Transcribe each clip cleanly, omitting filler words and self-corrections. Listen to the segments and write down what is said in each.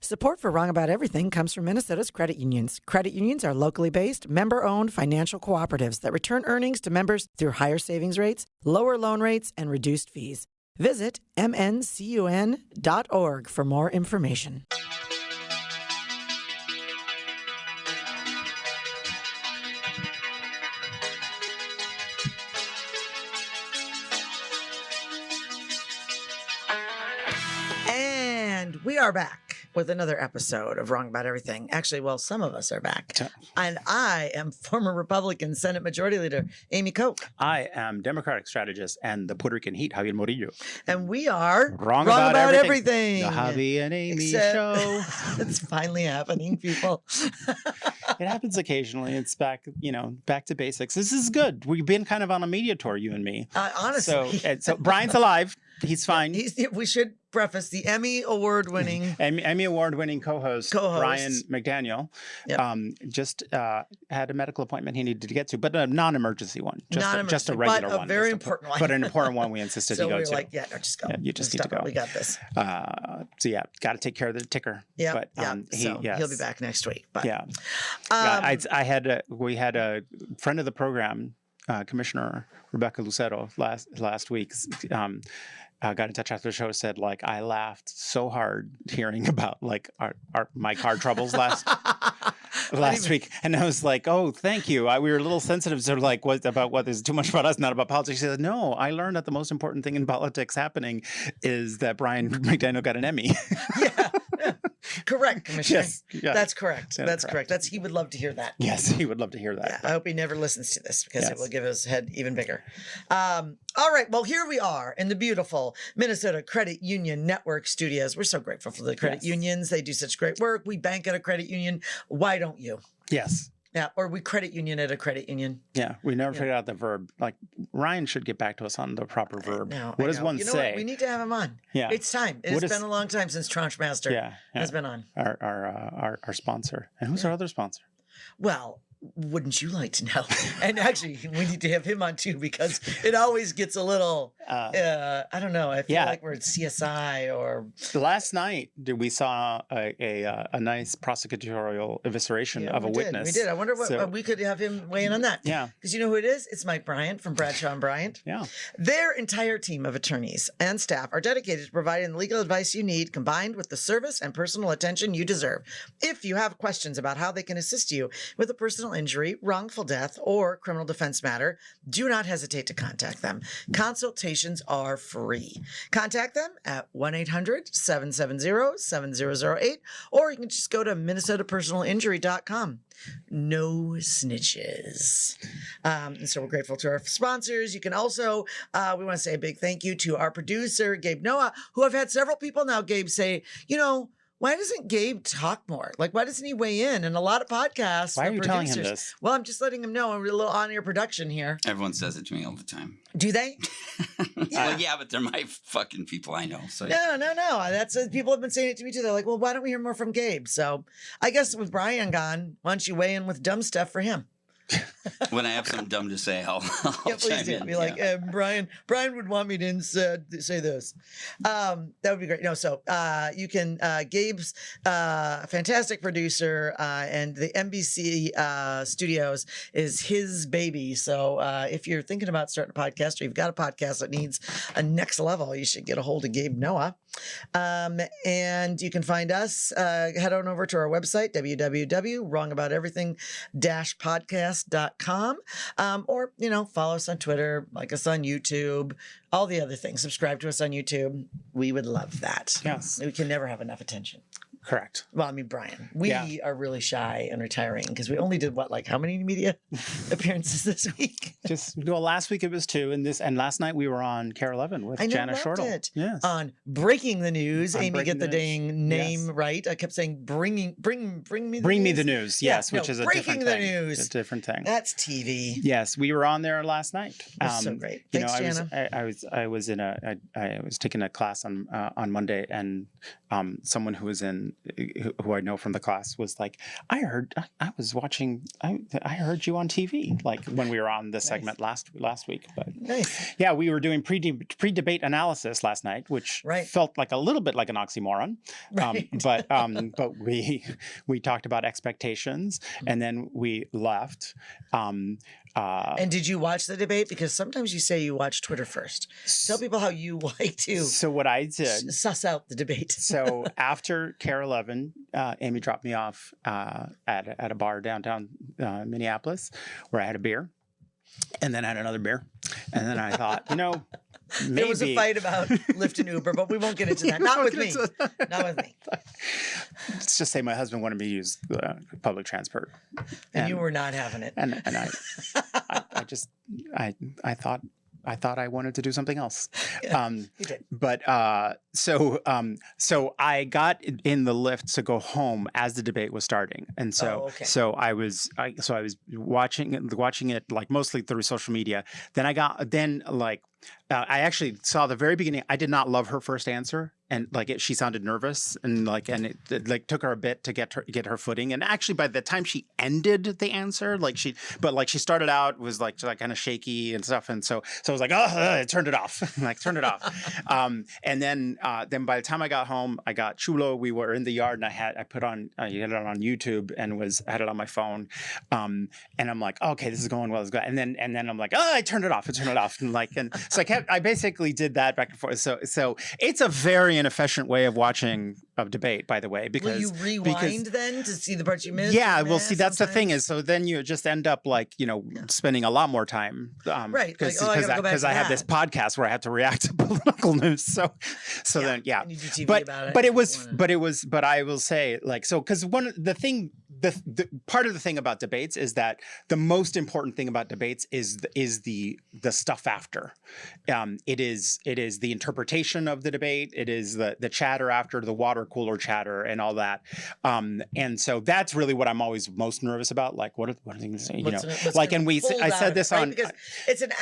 Support for Wrong About Everything comes from Minnesota's credit unions. Credit unions are locally based, member-owned financial cooperatives that return earnings to members through higher savings rates, lower loan rates, and reduced fees. Visit mncun.org for more information. And we are back with another episode of Wrong About Everything. Actually, well, some of us are back. And I am former Republican Senate Majority Leader Amy Koch. I am Democratic strategist and the Puerto Rican heat, Javier Murillo. And we are Wrong About Everything. The Javi and Amy show. It's finally happening, people. It happens occasionally. It's back, back to basics. This is good. We've been kind of on a media tour, you and me. Honestly. So Brian's alive. He's fine. We should preface the Emmy award-winning co-host Brian McDaniel. Yep. Just had a medical appointment he needed to get to, but a non-emergency one. Just a regular one. But a very important one. But an important one we insisted he go to. So we were like, no, just go. Yeah, you just need to go. We got this. Got to take care of the ticker. Yeah, he'll be back next week. But, we had a friend of the program, Commissioner Rebecca Lucero, last week. Got in touch after the show, said, I laughed so hard hearing about my car troubles last week. And I was like, oh, thank you. We were a little sensitive to what is too much about us, not about politics. She said, no, I learned that the most important thing in politics happening is that Brian McDaniel got an Emmy. Yeah. Correct, Commissioner. Yes, that's correct. That's correct. He would love to hear that. Yes, he would love to hear that. Yeah, I hope he never listens to this because it will give his head even bigger. All right. Well, here we are in the beautiful Minnesota Credit Union Network studios. We're so grateful for the credit unions. They do such great work. We bank at a credit union. Why don't you? Yes. Yeah, or we credit union at a credit union. Yeah, we never figured out the verb. Ryan should get back to us on the proper verb. What does one say? What? We need to have him on. Yeah, it's time. It's been a long time since Tranche Master has been on. Our sponsor. And who's our other sponsor? Well, wouldn't you like to know? And actually, we need to have him on too because it always gets a little, I don't know. I feel like we're at CSI or. Last night, we saw a nice prosecutorial evisceration of a witness. We did. I wonder what we could have him weigh in on that. Yeah. Because you know who it is? It's Mike Bryant from Bradshaw Bryant. Yeah. Their entire team of attorneys and staff are dedicated to providing the legal advice you need combined with the service and personal attention you deserve. If you have questions about how they can assist you with a personal injury, wrongful death, or criminal defense matter, do not hesitate to contact them. Consultations are free. Contact them at 1-800-770-7008, or you can just go to minnesotapersonalinjury.com. No snitches. And so we're grateful to our sponsors. You can also, we want to say a big thank you to our producer, Gabe Noah, who I've had several people now, Gabe, say, why doesn't Gabe talk more? Why doesn't he weigh in? And a lot of podcasts. Why are you telling him this? Well, I'm just letting him know. I'm a little on-air production here. Everyone says it to me all the time. Do they? Well, yeah, but they're my fucking people I know. So No. That's people have been saying it to me too. They're like, well, why don't we hear more from Gabe? So I guess with Brian gone, why don't you weigh in with dumb stuff for him? When I have something dumb to say, I'll please chime do. in. Be like, Brian would want me to say this. That would be great. You can, Gabe's fantastic producer, and the MBC Studios is his baby. So if you're thinking about starting a podcast or you've got a podcast that needs a next level, you should get a hold of Gabe Noah. And you can find us, head on over to our website, www.wrongabouteverything-podcast.com, or, follow us on Twitter, like us on YouTube, all the other things. Subscribe to us on YouTube. We would love that. Yes. We can never have enough attention. Correct. Well, Brian, we are really shy and retiring because we only did how many media appearances this week? Last week it was 2, and last night we were on Care 11 with Jana Shortle. Yes. On Breaking the News. Amy, get the dang name right. I kept saying bring me the news. Yes, which is a different thing. Breaking the News. A different thing. That's TV. Yes, we were on there last night. That's so great. Thanks, Jana. I was taking a class on Monday, and someone who was in who I know from the class was like, I heard you on TV, like when we were on this segment last week. But yeah, we were doing pre-debate analysis last night, which felt like a little bit like an oxymoron. But we talked about expectations, and then we left. And did you watch the debate? Because sometimes you say you watch Twitter first. Tell people how you like to. So what I did, suss out the debate. So after KARE 11, Amy dropped me off at a bar downtown Minneapolis, where I had a beer, and then I had another beer, and then I thought, maybe there was a fight about Lyft and Uber, but we won't get into that. Not with me. Not with me. Let's just say my husband wanted me to use public transport, and you were not having it. And I thought I wanted to do something else. You did. But so I got in the lift to go home as the debate was starting, and so I was watching it like mostly through social media. Then I actually saw the very beginning. I did not love her first answer, and she sounded nervous, and it took her a bit to get her footing. And actually, by the time she ended the answer, she started out was kind of shaky and stuff, and so I was like, I turned it off, turned it off. And then by the time I got home, I got chulo. We were in the yard, and I had it on YouTube and had it on my phone. And I'm like, okay, this is going well. And then I'm like, I turned it off. And so I basically did that back and forth. So it's a very inefficient way of watching a debate, by the way, because will you rewind then to see the parts you missed? Yeah, well, see, that's the thing is, so then you just end up spending a lot more time, right? Because I have this podcast where I have to react to political news. So then and you do TV about it. But I will say because the part of the thing about debates is that the most important thing about debates is the stuff after. It is the interpretation of the debate. It is the chatter after, the water cooler chatter and all that. And so that's really what I'm always most nervous about. What are things, I said this on, because it's an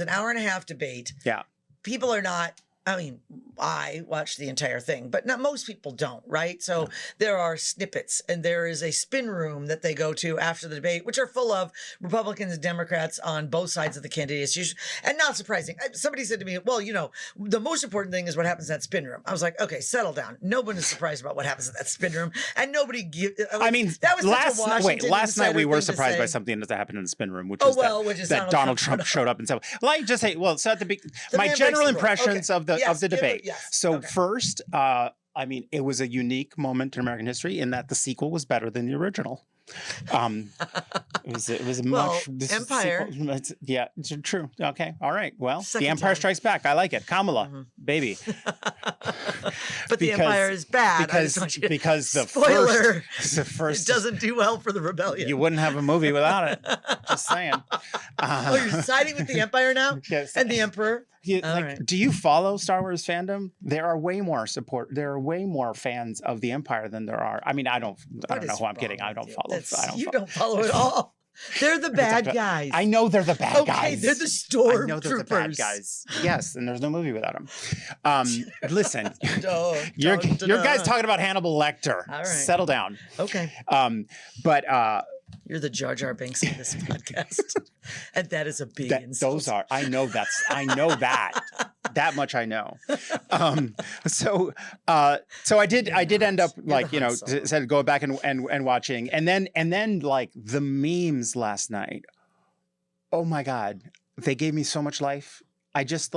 hour and a half debate. Yeah. People are not, I watched the entire thing, but not most people don't, right? So there are snippets, and there is a spin room that they go to after the debate, which are full of Republicans and Democrats on both sides of the candidates. And not surprising. Somebody said to me, well, the most important thing is what happens in that spin room. I was like, okay, settle down. No one is surprised about what happens in that spin room. And nobody that was last night we were surprised by something that happened in the spin room, which is that Donald Trump showed up and said, so at the big, my general impressions of the debate. First, it was a unique moment in American history in that the sequel was better than the original. It was much Empire. Yeah, it's true. Okay, all right. Well, The Empire Strikes Back. I like it. Kamala, baby. But the Empire is bad. Because the spoiler. First, it doesn't do well for the rebellion. You wouldn't have a movie without it. Just saying. You're siding with the Empire now? Yes. And the Emperor? Do you follow Star Wars fandom? There are way more fans of the Empire than there are. I don't know who I'm kidding. I don't follow. You don't follow at all. They're the bad guys. I know they're the bad guys. Okay, they're the stormtroopers. I know they're the bad guys. Yes, and there's no movie without them. Listen, your guy's talking about Hannibal Lecter. All right. Settle down. Okay. But you're the Jar Jar Binks of this podcast, and that is a big insult. I know that. That much I know. So I did end up said going back and watching, and then the memes last night. Oh my God, they gave me so much life. I just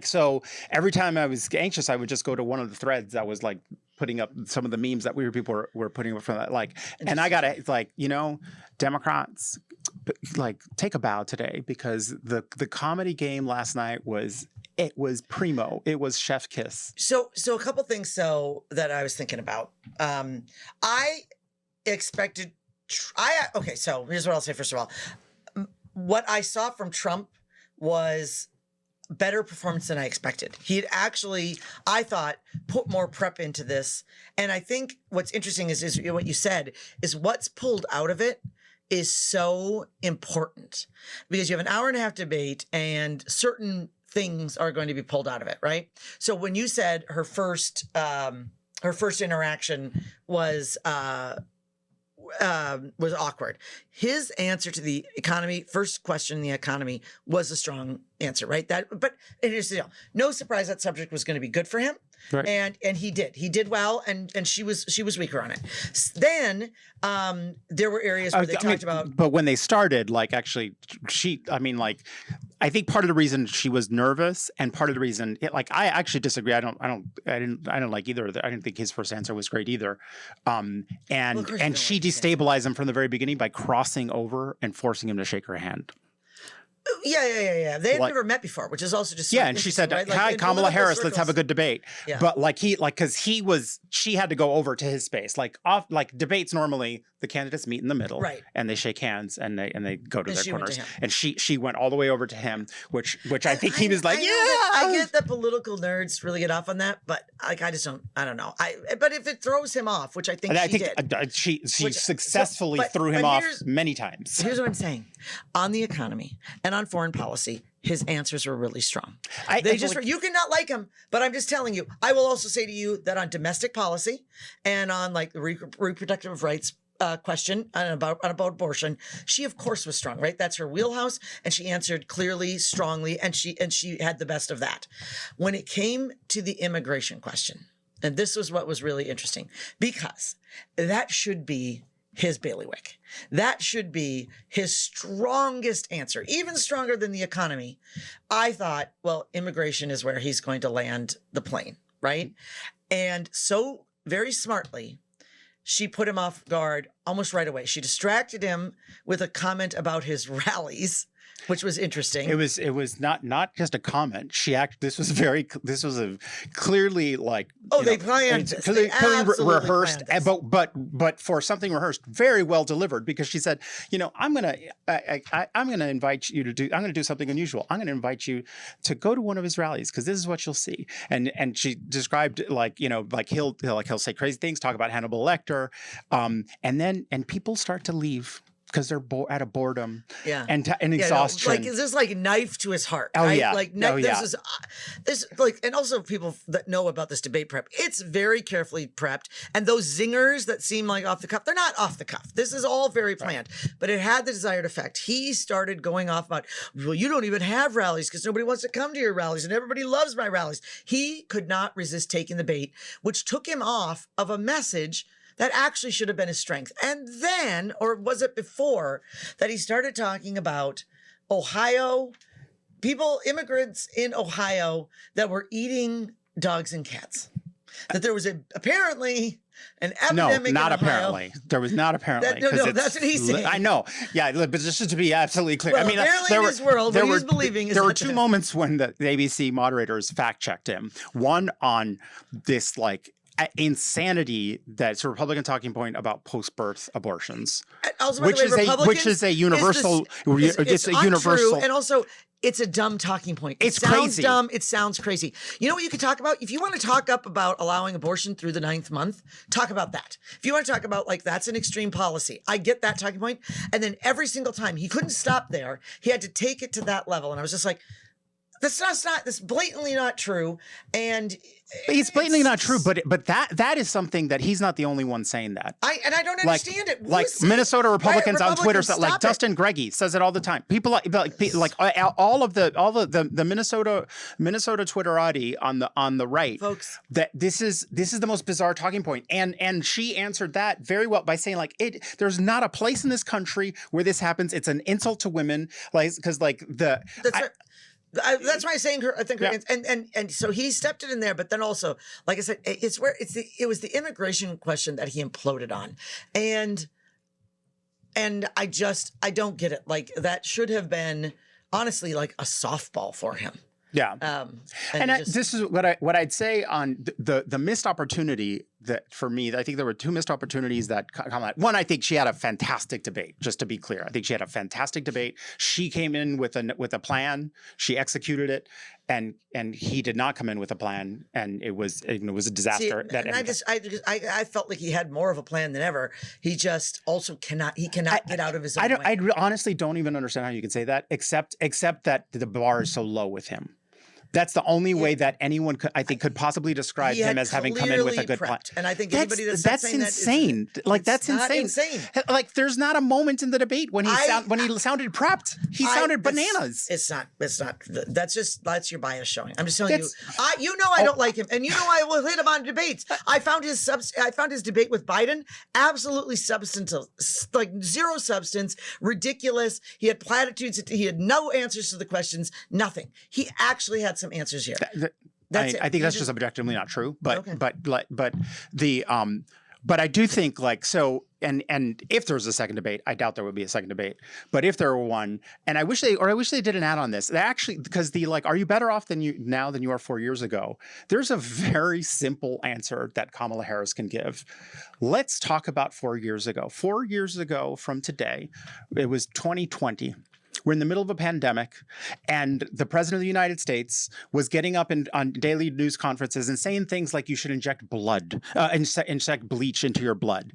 so every time I was anxious, I would just go to one of the threads that was putting up some of the memes that people were putting up from that, and I gotta Democrats take a bow today, because the comedy game last night was primo. It was chef kiss. So a couple things that I was thinking about. I expected. So here's what I'll say. First of all, what I saw from Trump was better performance than I expected. He had actually, I thought, put more prep into this. And I think what's interesting is what you said is what's pulled out of it is so important, because you have an hour and a half debate and certain things are going to be pulled out of it, right? So when you said her first her first interaction was awkward. His answer to the economy, first question in the economy, was a strong answer, right? But here's the deal: no surprise that subject was going to be good for him. Right. And he did well, and she was weaker on it. Then there were areas where they talked about. But when they started, like actually, I think part of the reason she was nervous, and part of the reason, I actually disagree. I didn't like either. I didn't think his first answer was great either. And she destabilized him from the very beginning by crossing over and forcing him to shake her hand. Yeah. They had never met before, which is also just and she said, right? "Hi, Kamala Harris, let's have a good debate." Yeah. But because she had to go over to his space. Like debates normally, the candidates meet in the middle, right? And they shake hands and they go to their corners. And she went all the way over to him, which I think he was like, I get that political nerds really get off on that, but I don't know. But if it throws him off, which I think she successfully threw him off many times. Here's what I'm saying: on the economy and on foreign policy, his answers were really strong. You cannot like him, but I'm just telling you. I will also say to you that on domestic policy and on like the reproductive rights question about abortion, she of course was strong, right? That's her wheelhouse, and she answered clearly, strongly, and she had the best of that. When it came to the immigration question, and this was what was really interesting, because that should be his bailiwick. That should be his strongest answer, even stronger than the economy. I thought, well, immigration is where he's going to land the plane, right? And so very smartly, she put him off guard almost right away. She distracted him with a comment about his rallies, which was interesting. It was not just a comment. This was a clearly like they planned this. Clearly rehearsed, planned this. but for something rehearsed, very well delivered, because she said, I'm gonna invite you to do. I'm gonna do something unusual. I'm gonna invite you to go to one of his rallies because this is what you'll see. And she described he'll say crazy things, talk about Hannibal Lecter, and people start to leave because they're at a boredom and exhaustion. It's just like knife to his heart. Oh, right? yeah. This and also people that know about this debate prep, it's very carefully prepped. And those zingers that seem like off the cuff, they're not off the cuff. This is all very planned, but it had the desired effect. He started going off about, well, you don't even have rallies because nobody wants to come to your rallies and everybody loves my rallies. He could not resist taking the bait, which took him off of a message that actually should have been his strength. And then, or was it before, that he started talking about Ohio, immigrants in Ohio that were eating dogs and cats. That there was apparently an epidemic in Ohio. No, not apparently. There was not apparently. That's what he's saying. I know. Yeah, but just to be absolutely clear. Well, apparently in his world, what he's believing is there were two moments when the ABC moderators fact-checked him. One on this, insanity that's a Republican talking point about post-birth abortions, which is a universal. It's a universal, and also it's a dumb talking point. It sounds crazy. Dumb. It sounds crazy. You know what you could talk about? If you want to talk up about allowing abortion through the 9th month, talk about that. If you want to talk about that's an extreme policy, I get that talking point. And then every single time he couldn't stop there, he had to take it to that level, and I was just like, that's blatantly not true. And it's blatantly not true, but that is something that he's not the only one saying that. I don't understand it. Minnesota Republicans on Twitter, like Dustin Greggy says it all the time. People like all of the Minnesota Twitterati on the right, folks, that this is the most bizarre talking point. And she answered that very well by saying there's not a place in this country where this happens. It's an insult to women, because that's why I'm saying her. I think her, and so he stepped it in there, but then also, like I said, it was the immigration question that he imploded on, and I don't get it. That should have been honestly a softball for him. Yeah. This is what I'd say on the missed opportunity that for me, I think there were two missed opportunities that one, I think she had a fantastic debate, just to be clear. I think she had a fantastic debate. She came in with a plan. She executed it, and he did not come in with a plan, and it was a disaster. I felt like he had more of a plan than ever. He just also cannot get out of his own way. I honestly don't even understand how you could say that, except that the bar is so low with him. That's the only way that anyone could, I think, could possibly describe him as having come in with a good plan. And I think anybody that's saying insane. That's insane. Like, there's not a moment in the debate when he sounded prepped. He sounded bananas. It's not. That's your bias showing. I'm just telling you. I don't like him, and I will hit him on debates. I found his debate with Biden absolutely substantive, like zero substance, ridiculous. He had platitudes. He had no answers to the questions. Nothing. He actually had some answers here. I think that's just objectively not true. But I do think, like, so, and if there was a second debate, I doubt there would be a second debate. But if there were one, and I wish they did an ad on this. They actually, because are you better off than you are 4 years ago? There's a very simple answer that Kamala Harris can give. Let's talk about 4 years ago. 4 years ago from today, it was 2020. We're in the middle of a pandemic, and the president of the United States was getting up on daily news conferences and saying things like you should inject inject bleach into your blood.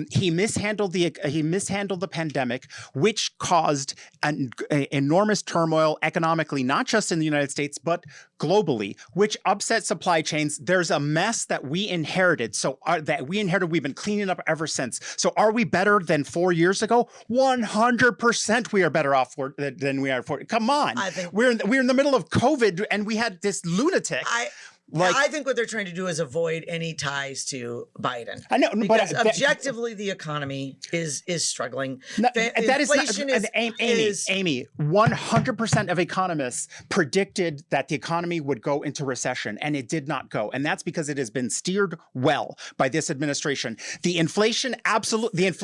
He mishandled the pandemic, which caused an enormous turmoil economically, not just in the United States, but globally, which upset supply chains. There's a mess that we inherited. We've been cleaning up ever since. So are we better than 4 years ago? 100% we are better off than we are for. Come on. We're in the middle of COVID, and we had this lunatic. I think what they're trying to do is avoid any ties to Biden. I know, because objectively, the economy is struggling. Inflation is Amy. 100% of economists predicted that the economy would go into recession, and it did not go, and that's because it has been steered well by this administration. The inflation, I understand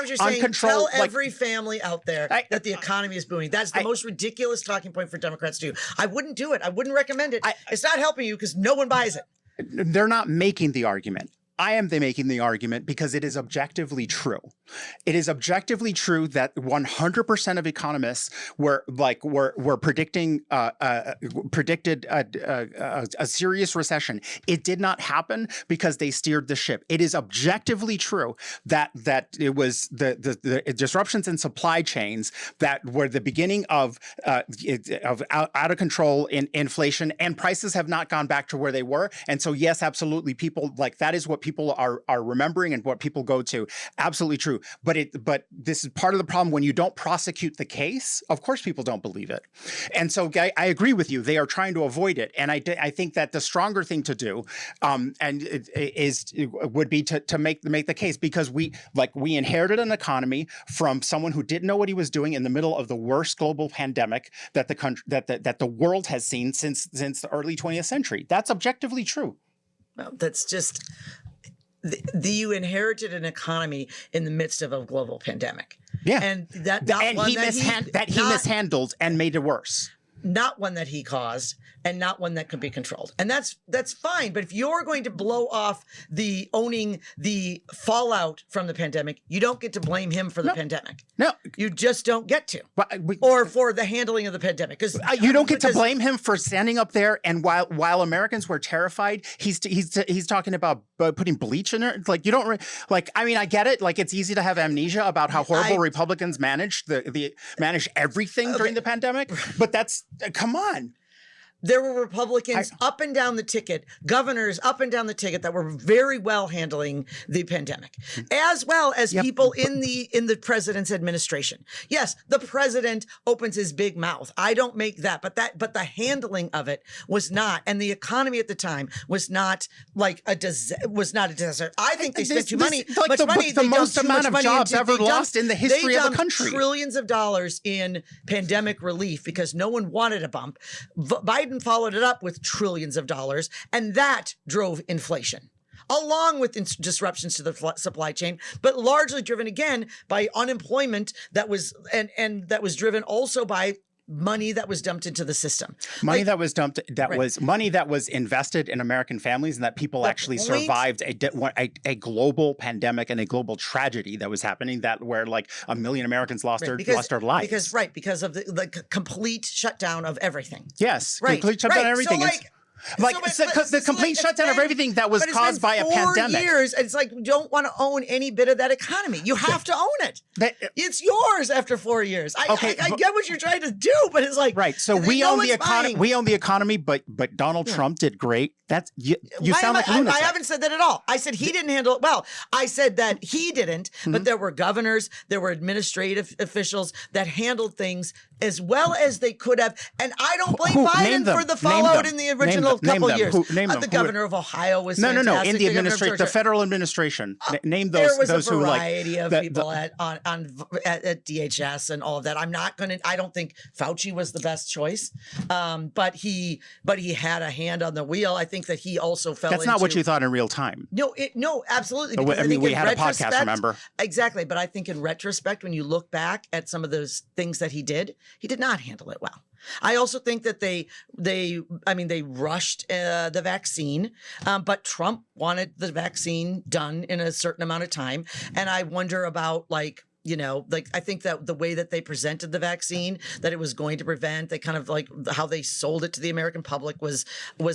what you're saying. Tell every family out there that the economy is booming. That's the most ridiculous talking point for Democrats to do. I wouldn't do it. I wouldn't recommend it. It's not helping you, because no one buys it. They're not making the argument. I am making the argument because it is objectively true. It is objectively true that 100% of economists were predicted a serious recession. It did not happen because they steered the ship. It is objectively true that it was the disruptions in supply chains that were the beginning of out of control in inflation, and prices have not gone back to where they were. And so, yes, absolutely, people that is what people are remembering and what people go to. Absolutely true. But this is part of the problem. When you don't prosecute the case, of course people don't believe it. And so I agree with you. They are trying to avoid it. And I think that the stronger thing to do would be to make the case, because we inherited an economy from someone who didn't know what he was doing in the middle of the worst global pandemic that the country that the world has seen since the early 20th century. That's objectively true. No, that's just you inherited an economy in the midst of a global pandemic. Yeah, and he mishandled and made it worse. Not one that he caused, and not one that could be controlled. And that's fine. But if you're going to blow off owning the fallout from the pandemic, you don't get to blame him for the pandemic. No, you just don't get to. Or for the handling of the pandemic, because you don't get to blame him for standing up there. And while Americans were terrified, he's talking about putting bleach in there. Like, you don't I get it. Like, it's easy to have amnesia about how horrible Republicans managed everything during the pandemic. But that's come on. There were Republicans up and down the ticket, governors up and down the ticket that were very well handling the pandemic, as well as people in the president's administration. Yes, the president opens his big mouth. I don't make that, but the handling of it was not, and the economy at the time was not a disaster. I think they spent much money. The most amount of jobs ever lost in the history of the country. Trillions of dollars in pandemic relief because no one wanted a bump. Biden followed it up with trillions of dollars, and that drove inflation, along with disruptions to the supply chain, but largely driven again by unemployment that was driven also by money that was dumped into the system. Money that was money that was invested in American families, and that people actually survived a global pandemic and a global tragedy that was happening, where 1 million Americans lost their lives. Because of the complete shutdown of everything. Yes, complete shutdown of everything. So Like, So, because the complete it's shutdown of been- everything that was but it's caused been by a 4 pandemic. years, and it's like, you don't want to own any bit of that economy. You have to own it. It's yours after 4 years. I get what you're trying to do, but it's like, Right. So they we know own the it's economy. mine. We own the economy, but Donald Trump did great. That's you Why sound am like a I lunatic. haven't said that at all. I said he didn't handle it well. I said that he didn't, but there were governors, there were administrative officials that handled things as well as they could have. And I don't blame Name Biden them. for the Name fallout them. in the Name original them. Name couple them. years. Name them. The governor of Ohio was No. In fantastic. the governor of administration, the Georgia. federal administration. Name those. There was those a who like variety of the- people at DHS and all of that. I'm not going to. I don't think Fauci was the best choice, but he had a hand on the wheel. I think that he also fell. That's not what you thought in real time. No, absolutely. I because mean, we in had a podcast, retrospect- remember? Exactly, but I think in retrospect, when you look back at some of those things that he did not handle it well. I also think that they rushed the vaccine, but Trump wanted the vaccine done in a certain amount of time, and I wonder about I think that the way that they presented the vaccine, that it was going to prevent, they kind of like how they sold it to the American public was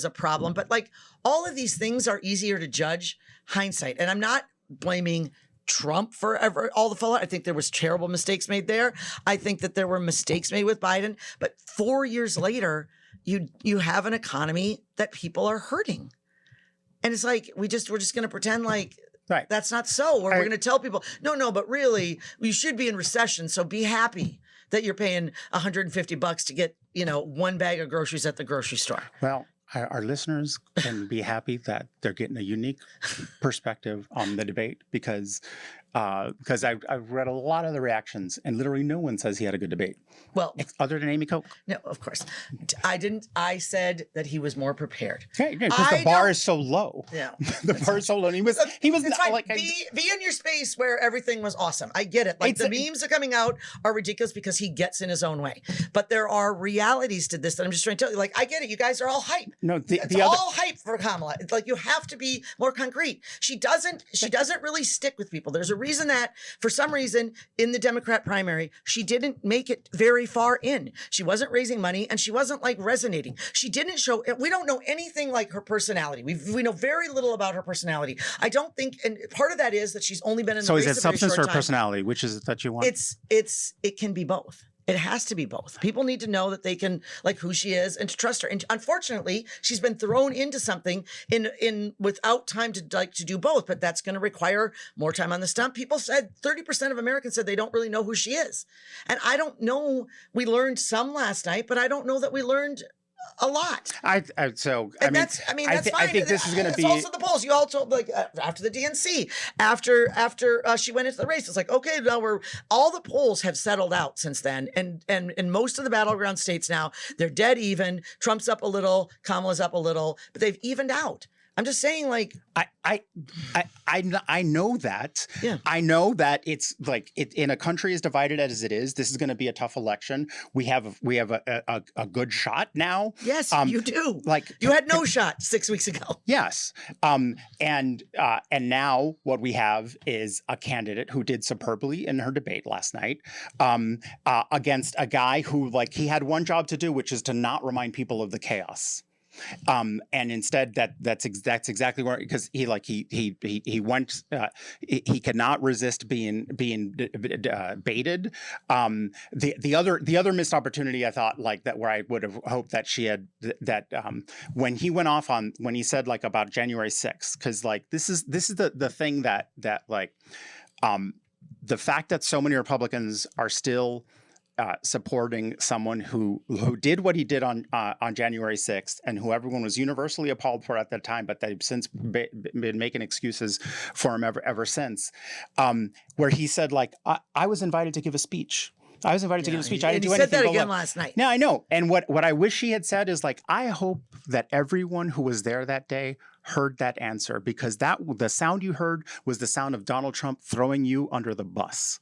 a problem. But like all of these things are easier to judge hindsight, and I'm not blaming Trump for all the fallout. I think there was terrible mistakes made there. I think that there were mistakes made with Biden. But 4 years later, you have an economy that people are hurting, and it's like we're just going to pretend like. Right. That's not so. Or we're going to tell people, no, but really, you should be in recession. So be happy that you're paying $150 to get, one bag of groceries at the grocery store. Well, our listeners can be happy that they're getting a unique perspective on the debate because I've read a lot of the reactions and literally no one says he had a good debate. Well, other than Amy Koch. No, of course. I didn't. I said that he was more prepared. Okay, because the bar is so low. Yeah. The bar is so low. And he was It's not fine. like Be in your space where everything was awesome. I get it. Like the memes are coming out are ridiculous because he gets in his own way. But there are realities to this that I'm just trying to tell you. Like, I get it. You guys are all hype. No, it's all hype for Kamala. It's like you have to be more concrete. She doesn't really stick with people. There's a reason that for some reason in the Democrat primary, she didn't make it very far in. She wasn't raising money and she wasn't like resonating. She didn't show, we don't know anything like her personality. We know very little about her personality. I don't think, and part of that is that she's only been in the race is it a very substance short or time. personality? Which is it that you want? It can be both. It has to be both. People need to know that they can like who she is and to trust her. And unfortunately, she's been thrown into something in without time to do both. But that's going to require more time on the stump. People said 30% of Americans said they don't really know who she is, and I don't know. We learned some last night, but I don't know that we learned a lot. That's fine. I think this is going to be. It's also the polls. You also like after the DNC, after she went into the race, it's like okay, now all the polls have settled out since then, and in most of the battleground states now they're dead even. Trump's up a little, Kamala's up a little, but they've evened out. I'm just saying, like I know that. Yeah. I know that it's like in a country as divided as it is. This is going to be a tough election. We have a good shot now. Yes, you do. Like you had no shot 6 weeks ago. Yes. And now what we have is a candidate who did superbly in her debate last night against a guy who he had one job to do, which is to not remind people of the chaos. And instead that's exactly where, because he went he cannot resist being baited. The other missed opportunity I thought that where I would have hoped that she had when he went off on when he said about January 6th, because this is the thing that the fact that so many Republicans are still supporting someone who did what he did on January 6th and who everyone was universally appalled for at that time, but they've since been making excuses for him ever since, where he said, I was invited to give a speech. I was invited to give a speech. I didn't do anything. He said that again last night. Yeah, I know. And what I wish he had said is I hope that everyone who was there that day heard that answer, because the sound you heard was the sound of Donald Trump throwing you under the bus.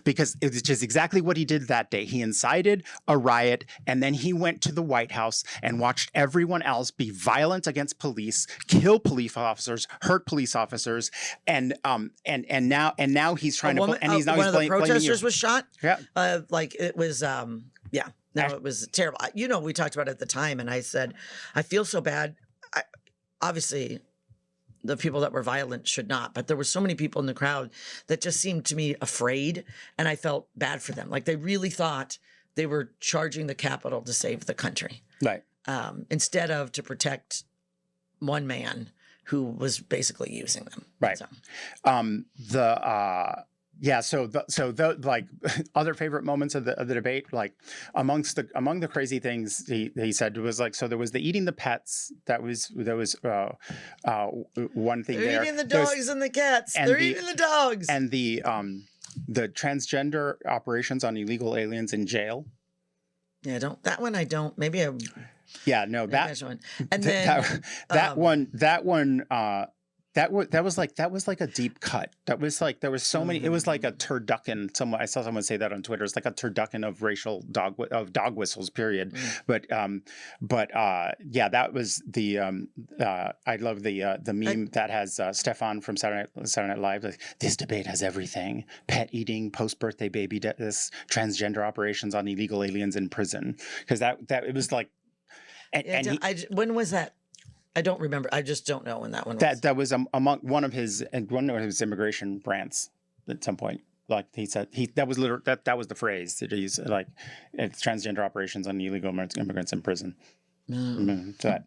Because it's just exactly what he did that day. He incited a riot, and then he went to the White House and watched everyone else be violent against police, kill police officers, hurt police officers, and now he's trying one of the protesters was shot. Yeah, it was yeah. No, it was terrible. We talked about it at the time, and I said, I feel so bad obviously the people that were violent should not, but there were so many people in the crowd that just seemed to me afraid, and I felt bad for them. Like they really thought they were charging the Capitol to save the country, Right. instead of to protect one man who was basically using them. Right. So. So like other favorite moments of the debate, like among the crazy things he said was like, so there was the eating the pets. There was one thing. They're there. eating the dogs and the cats. And They're eating the dogs. And the transgender operations on illegal aliens in jail. Yeah, I don't. Maybe I. Yeah, no, that one. And then that was like a deep cut. That was like there was so many. It was like a turducken. I saw someone say that on Twitter. It's like a turducken of racial dog whistles. Period. But yeah, that was the. I love the meme that has Stefan from Saturday Night Live. Like, this debate has everything: pet eating, post birthday baby deaths, transgender operations on illegal aliens in prison. Because that it was like. When was that? I don't remember. I just don't know when that one was. That was among one of his immigration rants at some point. Like he said, that was the phrase that he used. Like, it's transgender operations on illegal immigrants in prison. So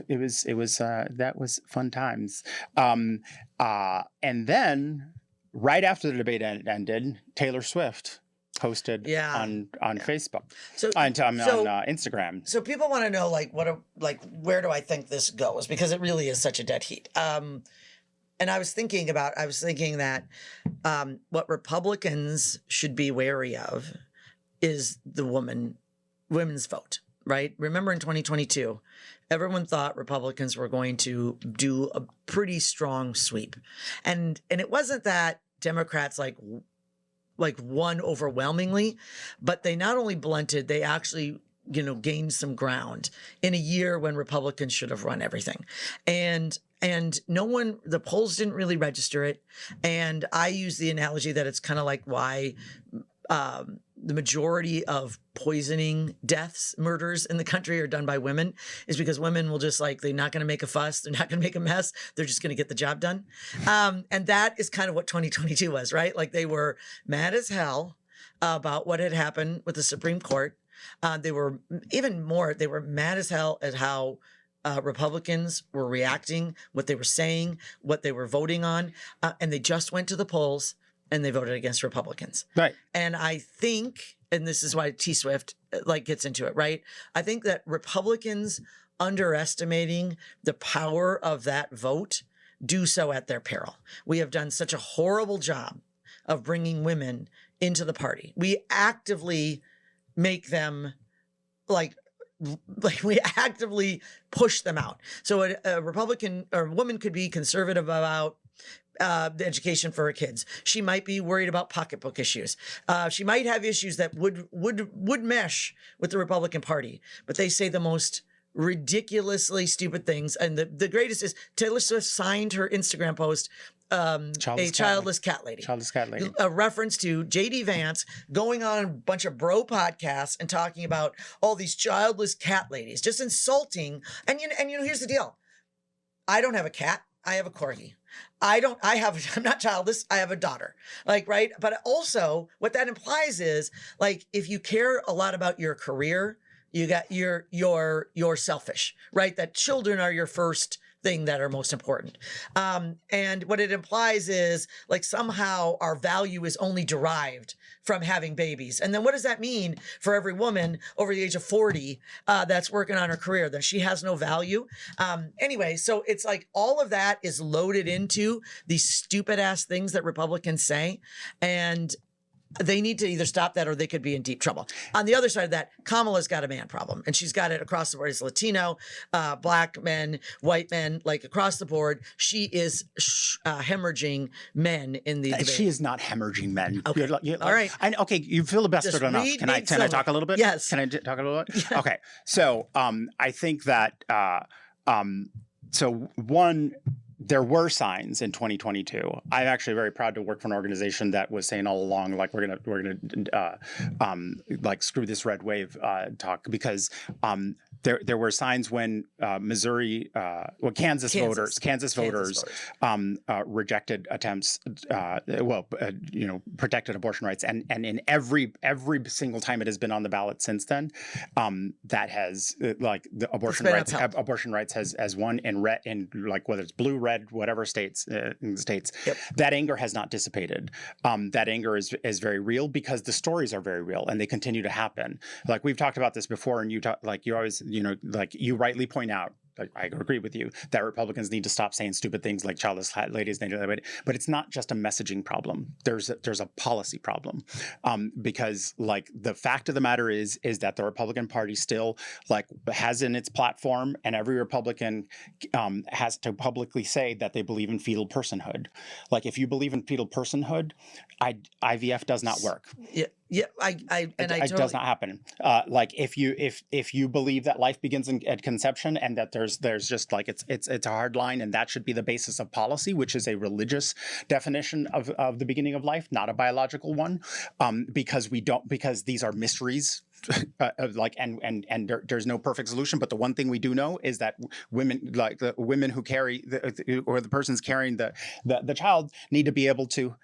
it was that was fun times. And then right after the debate ended, Taylor Swift posted on Facebook, on Instagram. So people want to know where do I think this goes, because it really is such a dead heat. And I was thinking that what Republicans should be wary of is the women's vote, right? Remember in 2022, everyone thought Republicans were going to do a pretty strong sweep, and it wasn't that Democrats won overwhelmingly, but they not only blunted, they actually, gained some ground in a year when Republicans should have run everything. And the polls didn't really register it. And I use the analogy that it's kind of like why the majority of poisoning deaths, murders in the country are done by women, is because women will just they're not going to make a fuss. They're not going to make a mess. They're just going to get the job done. And that is kind of what 2022 was, right? Like, they were mad as hell about what had happened with the Supreme Court. They were mad as hell at how Republicans were reacting, what they were saying, what they were voting on. And they just went to the polls and they voted against Republicans. Right. And I think, and this is why T Swift gets into it, right? I think that Republicans underestimating the power of that vote do so at their peril. We have done such a horrible job of bringing women into the party. We actively make them we actively push them out. So a Republican or woman could be conservative about the education for her kids. She might be worried about pocketbook issues. She might have issues that would mesh with the Republican Party, but they say the most ridiculously stupid things. And the greatest is Taylor Swift signed her Instagram post, childless cat lady. A reference to J.D. Vance going on a bunch of bro podcasts and talking about all these childless cat ladies, just insulting. And here's the deal. I don't have a cat. I have a corgi. I'm not childless. I have a daughter. Right. But also what that implies is if you care a lot about your career, you're selfish, right? That children are your first thing that are most important. And what it implies is somehow our value is only derived from having babies. And then what does that mean for every woman over the age of 40 that's working on her career? That she has no value. Anyway, so it's all of that is loaded into these stupid ass things that Republicans say. And they need to either stop that or they could be in deep trouble. On the other side of that, Kamala's got a man problem, and she's got it across the board. It's Latino, black men, white men, across the board. She is hemorrhaging men in the debate. She is not hemorrhaging men. Okay. All right. Okay, you filibustered enough. Can I talk a little bit? Yes. Can I talk a little bit? Yeah. Okay. So I think that there were signs in 2022. I'm actually very proud to work for an organization that was saying all along, we're gonna screw this red wave talk, because there were signs when Kansas voters rejected attempts, protected abortion rights, and in every single time it has been on the ballot since then, that has the abortion rights has won in red, in like whether it's blue, red, whatever states in the states. Yep. That anger has not dissipated. That anger is very real because the stories are very real and they continue to happen. Like we've talked about this before, and you always you rightly point out. I agree with you that Republicans need to stop saying stupid things like childless ladies, but it's not just a messaging problem. There's a policy problem, because the fact of the matter is that the Republican Party still has in its platform, and every Republican has to publicly say that they believe in fetal personhood. Like if you believe in fetal personhood, IVF does not work. Yeah. Yeah, it does not happen. If you believe that life begins at conception and that there's just it's a hard line and that should be the basis of policy, which is a religious definition of the beginning of life, not a biological one, because these are mysteries. There's no perfect solution, but the one thing we do know is that women, like the women who carry or the persons carrying the child, need to be able to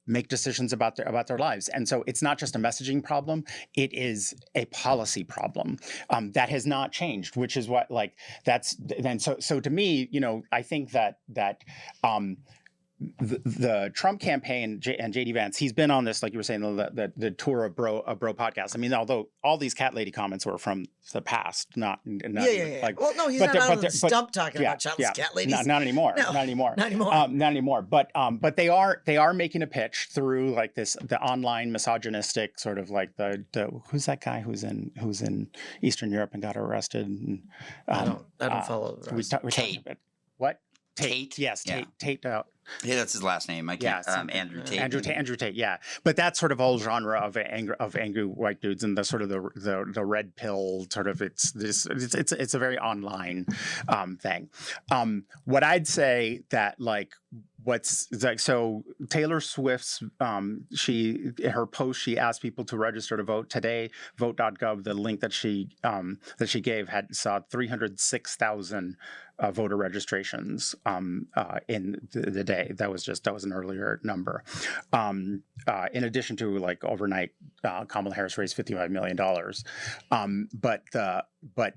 make decisions about their lives. And so it's not just a messaging problem, it is a policy problem that has not changed, which is what so to me, I think that the Trump campaign and JD Vance, he's been on this, like you were saying, the tour of bro podcast. I mean, although all these cat lady comments were from the past, not yeah. Well, no, he's not on the stump talking about childless cat ladies. Not anymore. No, not anymore. Not anymore. Not anymore. But they are making a pitch through the online misogynistic sort of the who's that guy who's in Eastern Europe and got arrested? And, I don't follow the rest. Tate. What? Tate. Yes, Yeah. Tate. Yeah, that's his last name. I can't. Andrew Tate. Andrew Tate. Yeah, but that sort of whole genre of angry white dudes and the sort of the red pill sort of it's a very online thing. What I'd say that so Taylor Swift's her post, she asked people to register to vote today. Vote.gov, the link that she gave saw 306,000 voter registrations in the day. That was an earlier number. In addition to overnight, Kamala Harris raised $55 million. But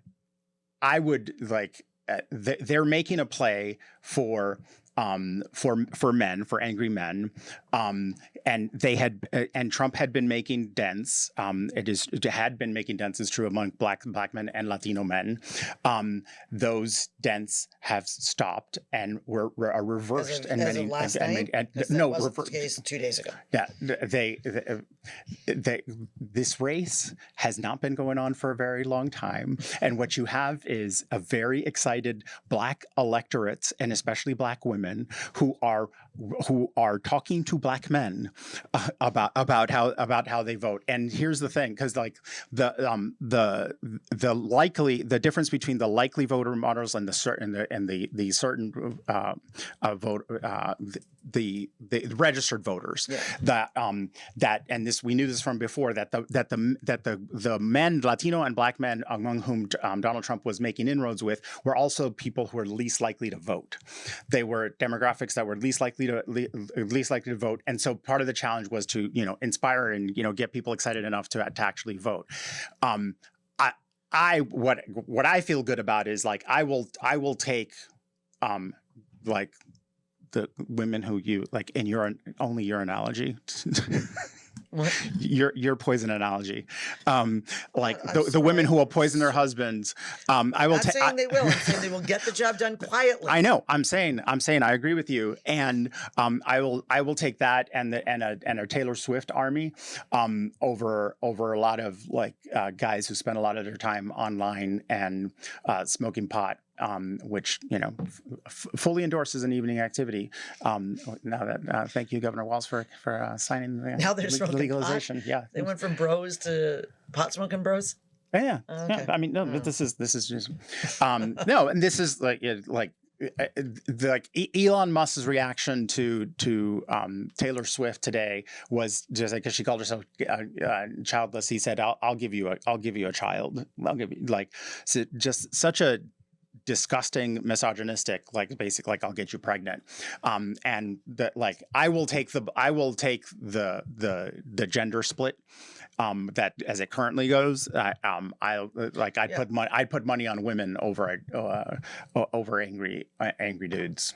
I would they're making a play for men, for angry men, and Trump had been making dents. It had been making dents, is true, among black men and Latino men. Those dents have stopped and are reversed. As of last night? No, reversed. The case 2 days ago. Yeah, this race has not been going on for a very long time, and what you have is a very excited black electorates, and especially black women, who are talking to black men about how they vote. And here's the thing, because the difference between the likely voter models and the certain the registered voters, that and this, we knew this from before, that the men, Latino and black men, among whom Donald Trump was making inroads with, were also people who were least likely to vote. They were demographics that were least likely to vote, and so part of the challenge was to inspire and get people excited enough to actually vote. What I feel good about is I will take the women who you in your analogy. What? Your poison analogy, the women who will poison their husbands. I will. I'm saying they will. I'm saying they will get the job done quietly. I know. I'm saying. I agree with you, and I will take that and a Taylor Swift army over a lot of guys who spend a lot of their time online and smoking pot. Which fully endorses an evening activity. Thank you, Governor Walz, for signing the now they're smoking legalization. Pot? Yeah, they went from bros to pot smoking bros. Yeah, okay. yeah. I mean, no, but this is just no, and this is like Elon Musk's reaction to Taylor Swift today was just like, because she called herself childless. He said, "I'll give you a child. I'll give you," like, so just such a disgusting, misogynistic, like, basic, like, I'll get you pregnant, and that, like, I will take the gender split, that as it currently goes. I'd put money on women over angry dudes.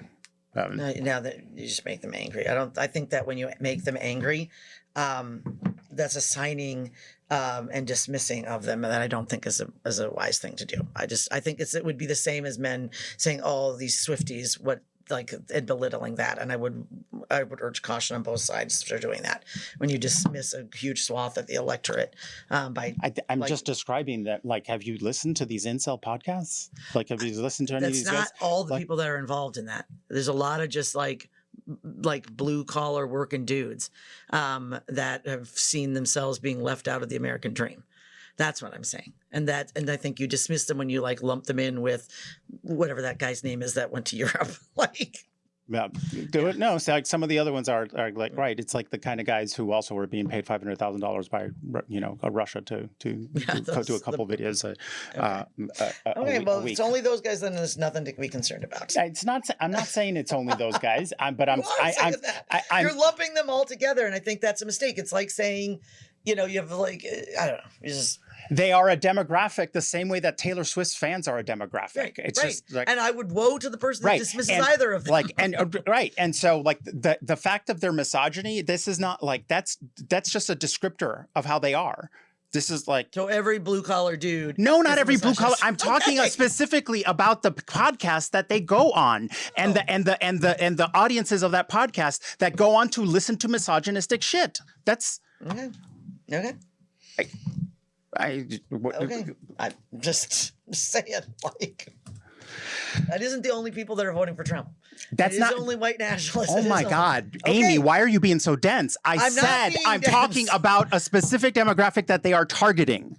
Now that you just make them angry, I think that when you make them angry, that's assigning and dismissing of them, and that I don't think is a wise thing to do. I think it would be the same as men saying, "Oh, these Swifties," and belittling that. And I would urge caution on both sides for doing that. When you dismiss a huge swath of the electorate I'm just describing that. Like, have you listened to these incel podcasts? Like, have you listened to any of these guys? That's not all the people that are involved in that. There's a lot of just like blue collar working dudes that have seen themselves being left out of the American dream. That's what I'm saying. And I think you dismiss them when you like lump them in with whatever that guy's name is that went to Europe. Yeah, do it. No, so like some of the other ones are like, right. It's like the kind of guys who also were being paid $500,000 by Russia to do a couple videos. It's only those guys. Then there's nothing to be concerned about. It's not. I'm not saying it's only those guys. You're lumping them all together, and I think that's a mistake. It's like saying, you have like, I don't know. They are a demographic the same way that Taylor Swift's fans are a demographic. Right, it's just like, and I would woe to the person that dismisses either of them. And so like the fact of their misogyny, this is not like that's just a descriptor of how they are. This is like, so every blue collar dude. No, not every blue collar. I'm talking specifically about the podcast that they go on, and the audiences of that podcast that go on to listen to misogynistic shit. That's okay. I'm just saying, like, that isn't the only people that are voting for Trump. That's not only white nationalists. Oh my God, Amy, why are you being so dense? I'm talking about a specific demographic that they are targeting.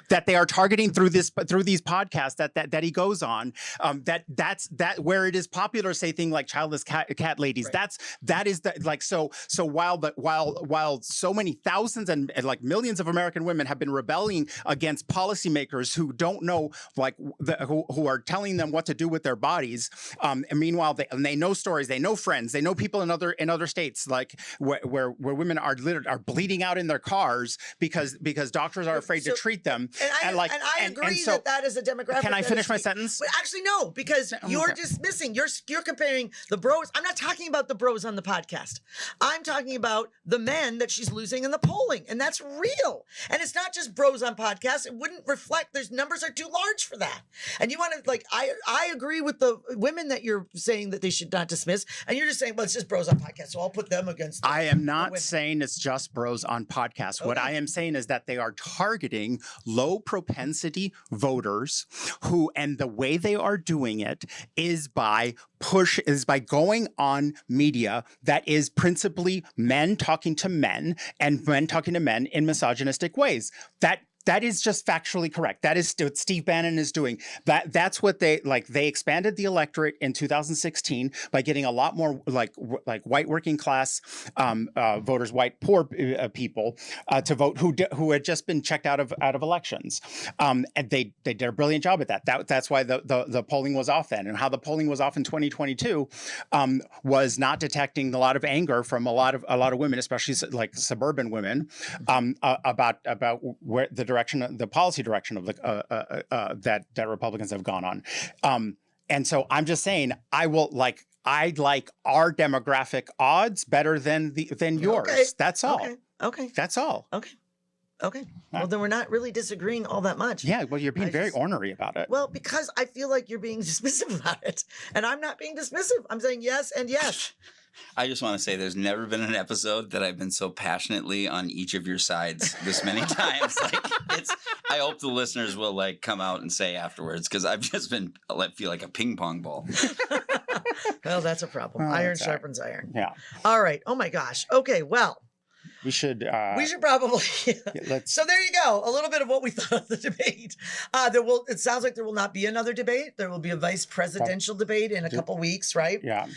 That they are targeting through these podcasts that he goes on. That's where it is popular to say things like childless cat ladies. Right. That is the like so while so many thousands and like millions of American women have been rebelling against policymakers who don't know who are telling them what to do with their bodies. And meanwhile they know stories, they know friends, they know people in other states like where women are bleeding out in their cars because doctors are afraid to treat them. And I agree that is a demographic. Can I finish my sentence? Actually, no, because you're dismissing. You're comparing the bros. I'm not talking about the bros on the podcast. I'm talking about the men that she's losing in the polling, and that's real. And it's not just bros on podcasts. It wouldn't reflect. There's numbers are too large for that. And you want to like. I agree with the women that you're saying that they should not dismiss, and you're just saying, well, it's just bros on podcasts, so I'll put them against. I am not saying it's just bros on podcasts. Okay. What I am saying is that they are targeting low propensity voters and the way they are doing it is by going on media that is principally men talking to men and men talking to men in misogynistic ways. That is just factually correct. That is what Steve Bannon is doing. That's what they expanded the electorate in 2016 by getting a lot more like white working class voters, white poor people to vote who had just been checked out of elections. And they did a brilliant job at that. That's why the polling was off then. And how the polling was off in 2022 was not detecting a lot of anger from a lot of women, especially like suburban women, about where the policy direction of that Republicans have gone on. And so I'm just saying I like our demographic odds better than yours. Okay. That's all. Okay. That's all. Okay. Well, then we're not really disagreeing all that much. Yeah. Well, you're being very ornery about it. Well, because I feel like you're being dismissive about it, and I'm not being dismissive. I'm saying yes and yes. I just want to say there's never been an episode that I've been so passionately on each of your sides this many times. I hope the listeners will come out and say afterwards, because I've just been feel like a ping pong ball. Well, that's a problem. Iron sharpens iron. Yeah. All right. Oh my gosh. Okay. Well, We should probably. let's. So there you go. A little bit of what we thought of the debate. It sounds like there will not be another debate. There will be a vice presidential debate in a couple weeks, right? Yeah.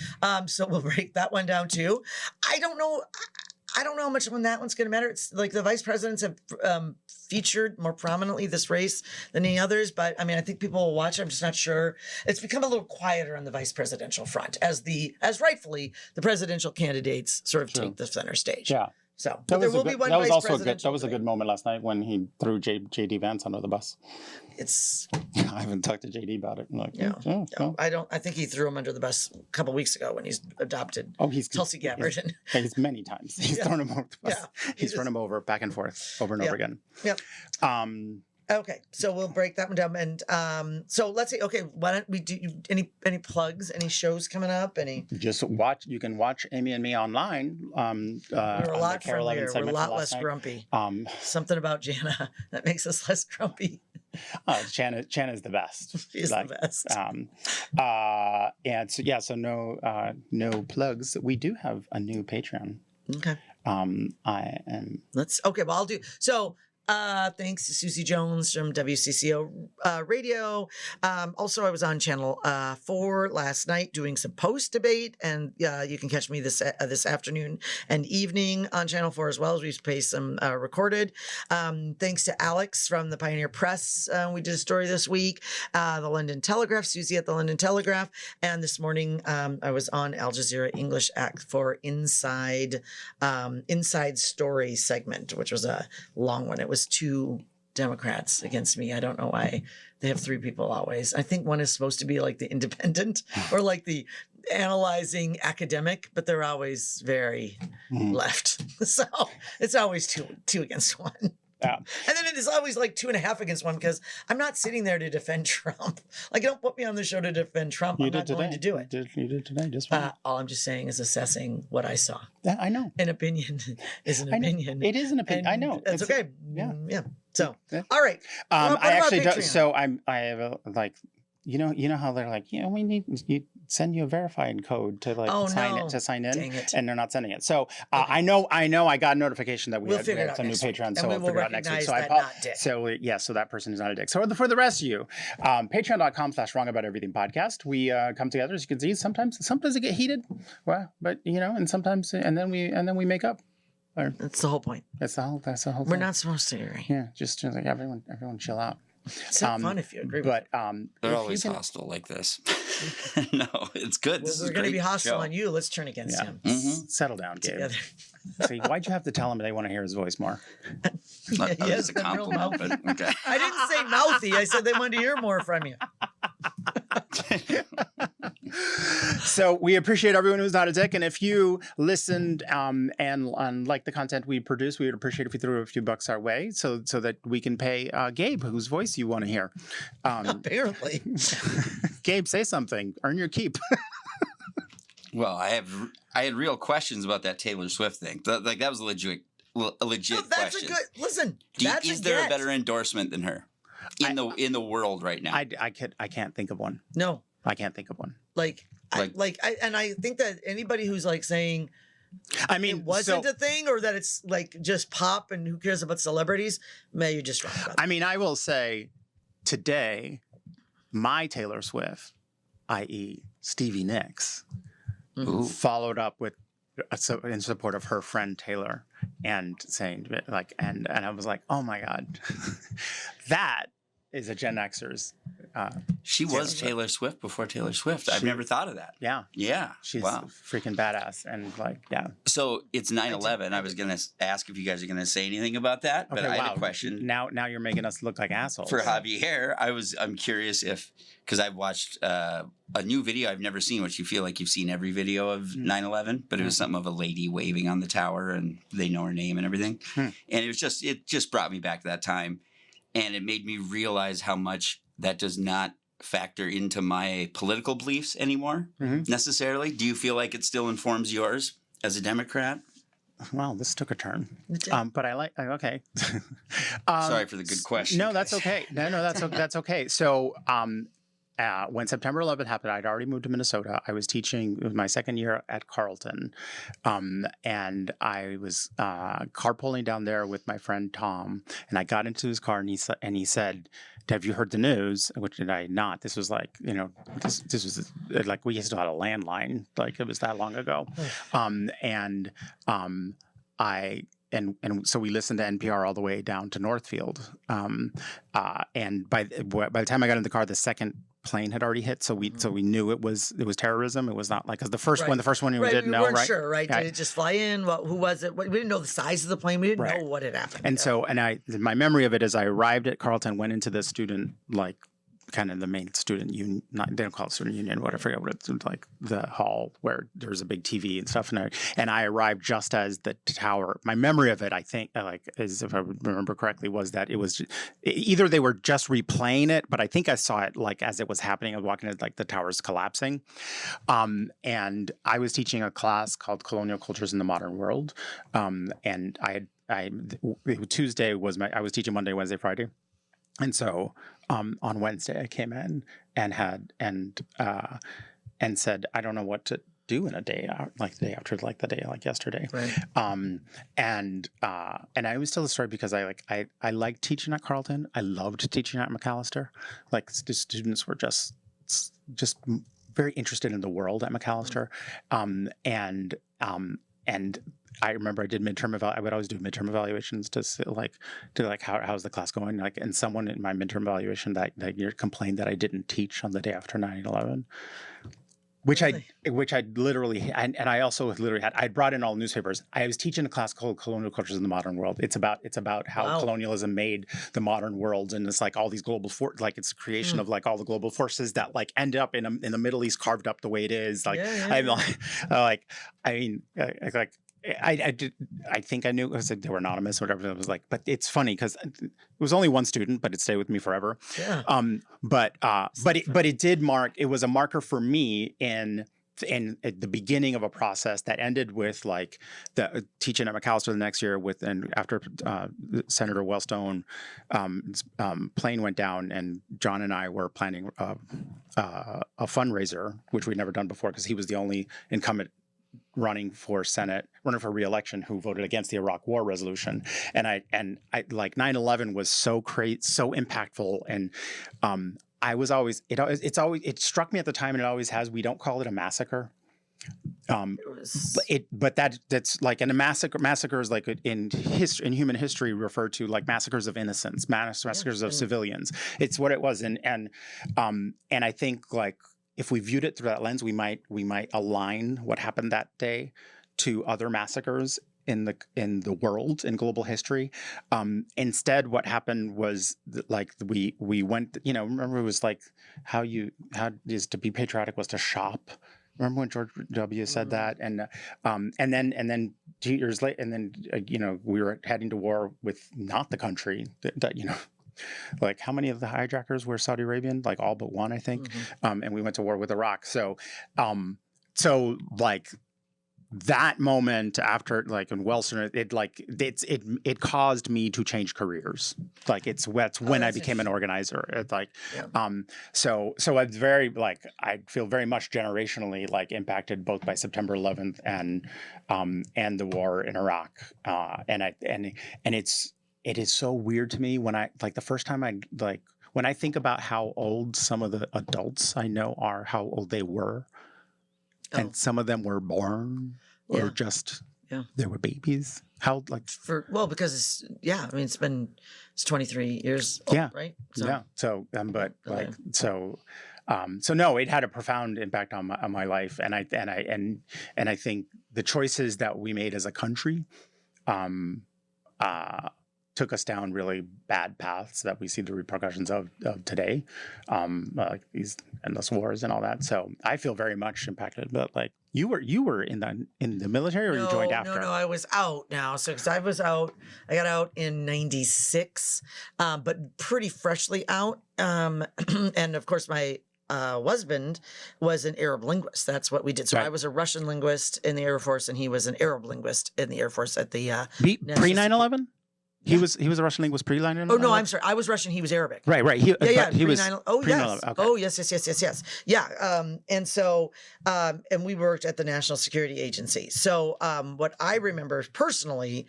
So we'll break that one down too. I don't know how much when that one's going to matter. It's like the vice presidents have featured more prominently this race than any others, but I mean, I think people will watch. I'm just not sure. It's become a little quieter on the vice presidential front as rightfully the presidential candidates sort of take the center stage. Yeah. So That there was will be one that was vice also good. presidential That was a good moment last night when he threw JD Vance under the bus. It's I haven't talked to JD about it. I'm like, no, I don't. I think he threw him under the bus a couple weeks ago when he's adopted Tulsi Gabbard. He's many times. He's thrown him over the bus. Yeah, he's run him over back and forth over and over again. Yep. Okay, so we'll break that one down, and so let's see. Okay, why don't we do any plugs, any shows coming up, any? Just watch. You can watch Amy and me online. We're a lot friendlier. We're a lot less grumpy. Something about Jana that makes us less grumpy. Jana's the best. She's the best. And so yeah, so no plugs. We do have a new Patreon. Okay. I am. Okay. Well, I'll do so. Thanks to Susie Jones from WCCO Radio. Also, I was on Channel 4 last night doing some post debate, and you can catch me this afternoon and evening on Channel 4 as well as we play some recorded. Thanks to Alex from the Pioneer Press. We did a story this week. The London Telegraph, Susie at the London Telegraph, and this morning I was on Al Jazeera English Act for Inside Story segment, which was a long one. It was 2 Democrats against me. I don't know why they have 3 people always. I think one is supposed to be like the independent or like the analyzing academic, but they're always very left. So it's always two against 1. Yeah. And then it is always like 2.5 against 1 because I'm not sitting there to defend Trump. Like, don't put me on the show to defend Trump. I'm not going to do it. You did today, just fine. All I'm just saying is assessing what I saw. Yeah, I know. An opinion is an opinion. It is an opinion. I know. It's okay. Yeah. So, Yeah. all right. I actually don't. So I have a, like. You know how they're like, we need you send you a verified code to sign in, Dang it. and they're not sending it. So I know I got a notification that we had some new Patreon, so we we'll will figure it out next week. So so that person is not a dick. So for the rest of you, patreon.com/wrongaboutEverythingpodcast. We come together, as you can see. Sometimes it get heated, but and sometimes and then we make up. That's the whole point. That's the whole. We're thing. not supposed to agree. Yeah, just like everyone chill out. It's not fun if you agree with it. They're always hostile like this. No, it's good. Well, we're going to be hostile on you. Let's turn against him. Mm-hmm. Settle down, Gabe. Together. See, why'd you have to tell him they want to hear his voice more? That's a compliment, but okay. I didn't say mouthy. I said they wanted to hear more from you. So we appreciate everyone who's not a dick, and if you listened and like the content we produce, we would appreciate if you threw a few bucks our way, so that we can pay Gabe, whose voice you want to hear. Apparently, Gabe, say something. Earn your keep. Well, I had real questions about that Taylor Swift thing. That was a legit question. That's a good listen. Is there a better endorsement than her in the world right now? I can't think of one. No, I can't think of one. I think that anybody who's like saying, I mean, it wasn't a thing, or that it's like just pop and who cares about celebrities, you're just wrong about that. I mean, I will say today, my Taylor Swift, i.e. Stevie Nicks, followed up with in support of her friend Taylor and saying and I was like, oh my God, that is a Gen Xer's. She was Taylor Swift before Taylor Swift. I've never thought of that. Yeah. Yeah. She's freaking badass. And So it's 9/11. I was going to ask if you guys are going to say anything about that, but I had a question. Now you're making us look like assholes. For Javier, I'm curious because I've watched a new video I've never seen, which you feel like you've seen every video of 9/11, but it was something of a lady waving on the tower and they know her name and everything. And it just brought me back to that time. And it made me realize how much that does not factor into my political beliefs anymore, necessarily. Do you feel like it still informs yours as a Democrat? Well, this took a turn. But I okay. Sorry for the good question. No, that's okay. No, that's okay. So when September 11th happened, I'd already moved to Minnesota. I was teaching, it was my second year at Carleton. And I was carpooling down there with my friend Tom. And I got into his car and he said, have you heard the news? Which did I not? This was like, this was like, we used to have a landline. Like it was that long ago. And so we listened to NPR all the way down to Northfield. And by the time I got in the car, the second plane had already hit. So we knew it was terrorism. It was not like, because the first one we didn't know, weren't right? Sure, right? Did it just fly in? Who was it? We didn't know the size of the plane. We didn't know what had happened. And my memory of it is I arrived at Carleton, went into the student, like, kind of the main student union, they don't call it student union, I forget what it's like, the hall where there's a big TV and stuff. And I arrived just as the tower, my memory of it, I think, is, if I remember correctly, was that it was either they were just replaying it, but I think I saw it like as it was happening. I was walking at like the towers collapsing. And I was teaching a class called Colonial Cultures in the Modern World. And Tuesday was I was teaching Monday, Wednesday, Friday. And so on Wednesday, I came in and said, I don't know what to do in a day, like the day after, like the day like yesterday. Right. And I always tell the story because I liked teaching at Carleton. I loved teaching at McAllister. Like the students were just very interested in the world at McAllister. And I remember I did I would always do midterm evaluations to see, how's the class going? Like, and someone in my midterm evaluation that year complained that I didn't teach on the day after 9/11, which I literally, and I also literally I brought in all newspapers. I was teaching a class called Colonial Cultures in the Modern World. It's about how colonialism made the modern world, and it's like all these global it's the creation of like all the global forces that like end up in the Middle East carved up the way it is. Like I think I knew because they were anonymous or whatever. It was like, but it's funny because it was only one student, but it stayed with me forever. Yeah. But it did mark. It was a marker for me in at the beginning of a process that ended with like the teaching at McAllister the next year after Senator Wellstone plane went down, and John and I were planning a fundraiser, which we'd never done before because he was the only incumbent running for re-election who voted against the Iraq War resolution. And I like 9/11 was so impactful. And it struck me at the time, and it always has, we don't call it a massacre. That's like, and a massacre is like in human history referred to like massacres of innocents, massacres of civilians. It's what it was. And I think like, if we viewed it through that lens, we might align what happened that day to other massacres in the world, in global history. Instead, what happened was like we went. Remember, it was like how is to be patriotic was to shop. Remember when George W. said that, and then 2 years later, and then we were heading to war with not the country that. Like how many of the hijackers were Saudi Arabian? Like all but one, I think. Mm-hmm. And we went to war with Iraq. So like that moment after like in Wellstone, it caused me to change careers. Like that's when I became an organizer. It's like, so it's very like, I feel very much generationally like impacted both by September 11th and the war in Iraq. It is so weird to me when the first time when I think about how old some of the adults I know are, how old they were, and some of them were born or just they were babies. How because it's 23 years old, right? So, so no, it had a profound impact on my life, and I think the choices that we made as a country, took us down really bad paths that we see the repercussions of today, like these endless wars and all that. So I feel very much impacted. But like you were in the military, or you joined after? No, I was out now. So because I got out in '96, but pretty freshly out. And of course my husband was an Arab linguist. That's what we did. So I was a Russian linguist in the Air Force, and he was an Arab linguist in the Air Force at the pre 9/11. He was a Russian linguist pre-9/11? Oh no, I'm sorry. I was Russian. He was Arabic. Right. He was Oh pre-9/11. yes. Okay. Oh yes. Yeah. And so, and we worked at the National Security Agency. So, what I remember personally,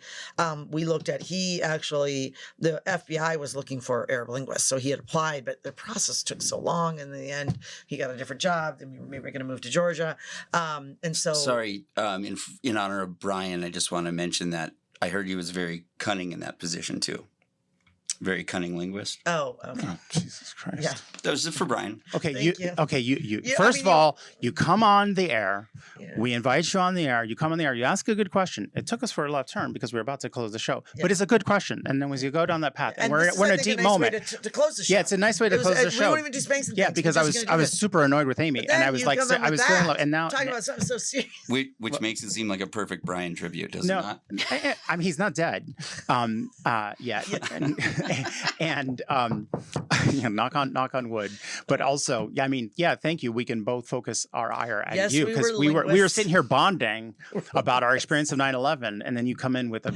we looked at. The FBI was looking for Arab linguists, so he had applied, but the process took so long. And in the end, he got a different job. Then we were going to move to Georgia. And so, sorry, in honor of Brian, I just want to mention that I heard he was very cunning in that position too. Very cunning linguist. Oh, okay. Oh, Jesus Christ. Yeah. That was it for Brian. Okay, Thank you. Okay, you. Yeah, First of all, you come on the air. Yeah. We invite you on the air. You come on the air. You ask a good question. It took us for a left turn because we were about to close the show, Yeah. but it's a good question. And then as you go down that path, and we're this is, in I a think, deep nice way moment. to close the show. Yeah, it's a nice way to close the We show. won't even do Spanx and Yeah, things. because We're I just was gonna do this. super annoyed with Amy, But and I then was you like, come in I with was feeling that. low, and now Talking about something so serious. Which makes it seem like a perfect Brian tribute, does it no, not? I mean he's not dead. Yeah, and knock on wood. But also, I mean, yeah, thank you. We can both focus our ire at Yes, you we because were we were linguists. sitting here bonding about our experience of 9/11, and then you come in with a.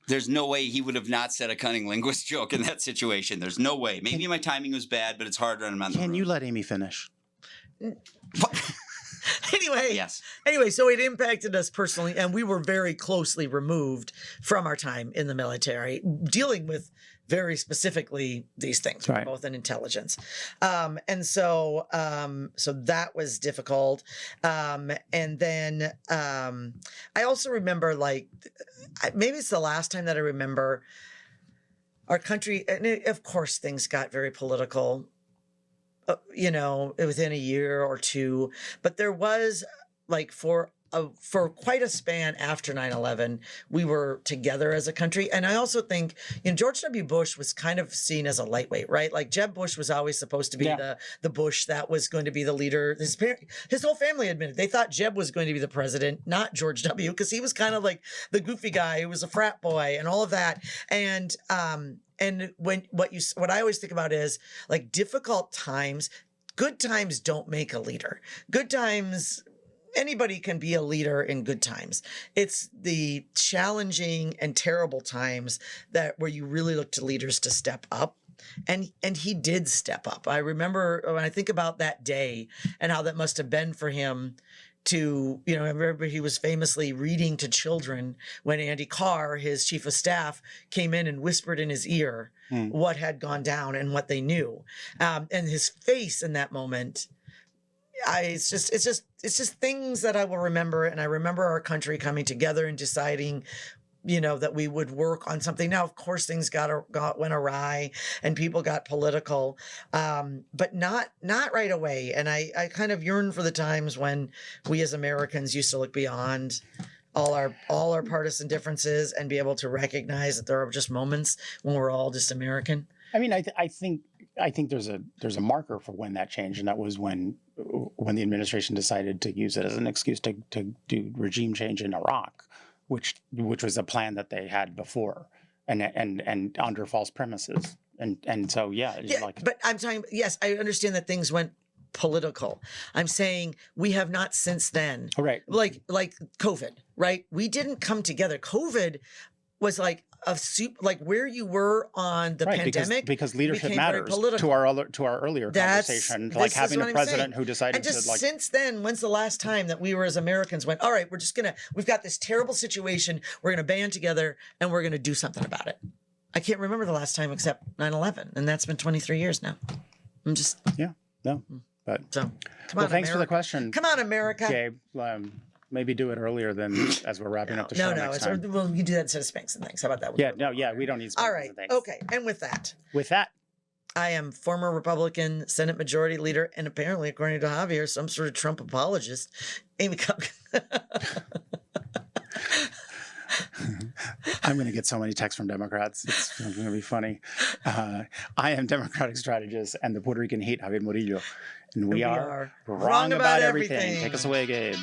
There's no way he would have not said a cunning linguist joke in that situation. There's no way. Maybe my timing was bad, but it's hard when I'm on the Can road. you let Amy finish? Anyway, Yes. Anyway, so it impacted us personally, and we were very closely removed from our time in the military, dealing with very specifically these things, Right. both in intelligence. And so that was difficult. And then I also remember, like, maybe it's the last time that I remember our country, and of course things got very political, within a year or two, but there was, like, for quite a span after 9/11, we were together as a country. And I also think, George W. Bush was kind of seen as a lightweight, right? Like, Jeb Bush was always supposed to be the Bush that was going to be the leader. His whole family admitted they thought Jeb was going to be the president, not George W., because he was kind of like the goofy guy who was a frat boy and all of that. And what I always think about is, like, difficult times, good times don't make a leader. Good times, anybody can be a leader in good times. It's the challenging and terrible times where you really look to leaders to step up. And he did step up. I remember when I think about that day and how that must have been for him to, I remember he was famously reading to children when Andy Carr, his chief of staff, came in and whispered in his ear what had gone down and what they knew. And his face in that moment, it's just things that I will remember. And I remember our country coming together and deciding, that we would work on something. Now, of course, things went awry and people got political, but not right away. And I kind of yearn for the times when we as Americans used to look beyond all our partisan differences and be able to recognize that there are just moments when we're all just American. I mean, I think there's a marker for when that changed, and that was when the administration decided to use it as an excuse to do regime change in Iraq, which was a plan that they had before, and under false premises, and so But I'm talking. Yes, I understand that things went political. I'm saying we have not since then. Oh, right. Like COVID, right? We didn't come together. COVID was like like where you were on the pandemic, because leadership became very matters political. to our earlier conversation, like having a president who decided and just to, like, since then, when's the last time that we were as Americans went, all right, we've got this terrible situation, we're gonna band together and we're gonna do something about it. I can't remember the last time except 9/11, and that's been 23 years now. I'm just but so come well, on, thanks America. for the question. Come on, America. Gabe. Maybe do it earlier than as we're wrapping up the show next time. Well, you do that instead of Spanx and things. How about that? We don't need Spanx All right. and things. Okay. And with that, I am former Republican Senate Majority Leader, and apparently, according to Javier, some sort of Trump apologist, Amy Cup. I'm going to get so many texts from Democrats. It's going to be funny. I am Democratic strategist and the Puerto Rican hate, Javier Murillo. And we are wrong about everything. Take us away, Gabe.